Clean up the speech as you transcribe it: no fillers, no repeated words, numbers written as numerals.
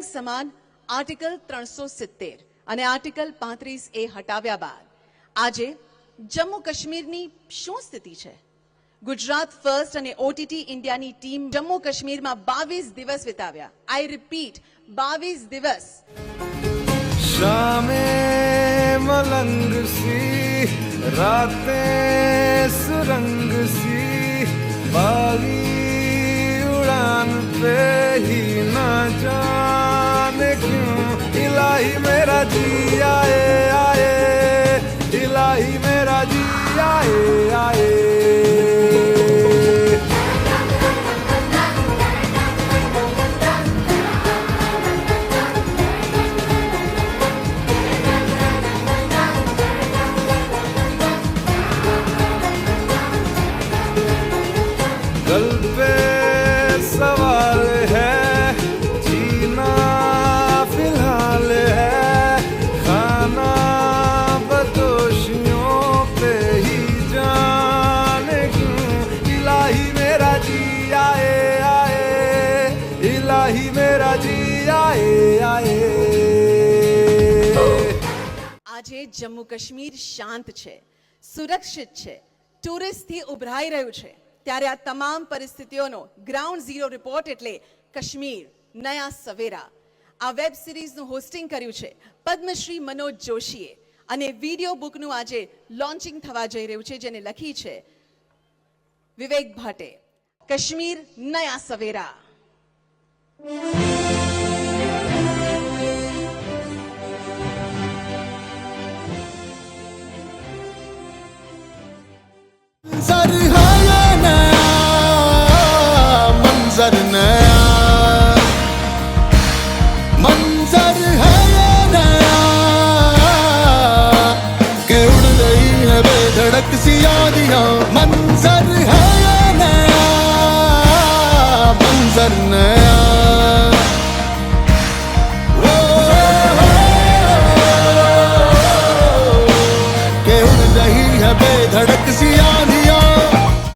સમાન આર્ટિકલ 370 અને article 35A હટાવ્યા બાદ આજે જમ્મુ કાશ્મીરની શું સ્થિતિ છે? ગુજરાત ફર્સ્ટ અને ઓટીટી ઇન્ડિયાની ટીમ જમ્મુ કાશ્મીરમાં 22 દિવસ વિતાવ્યા. આઈ રિપીટ, 22 દિવસ. शामे मलंग सी रातें सुरंग सी बागी उड़ान पे ही ना जाने क्यों इलाही मेरा जी आए आए इलाही मेरा जी आए आए कल पे सवाल है जीना फिलहाल है खाना बदोशियों पे ही जाने क्यों इलाही मेरा जी आए आए इलाही मेरा जी आए आए. આજે જમ્મુ કાશ્મીર શાંત છે, સુરક્ષિત છે, ટુરિસ્ટથી ઉભરાઈ રહ્યું છે. ત્યારે આ તમામ પરિસ્થિતિઓનો ગ્રાઉન્ડ ઝીરો રિપોર્ટ એટલે કાશ્મીર નયા સવેરા. આ વેબ સિરીઝનું હોસ્ટિંગ કર્યું છે પદ્મશ્રી મનોજ જોશીએ અને વિડીયો બુકનું આજે લોન્ચિંગ થવા જઈ રહ્યું છે, જેને લખી છે વિવેક ભટ્ટે. કાશ્મીર નયા સવેરા. मंजर नया मंजर है ये नया कि उड़ रही है बेधड़क सी यादियां मंजर है ये नया मंजर नया.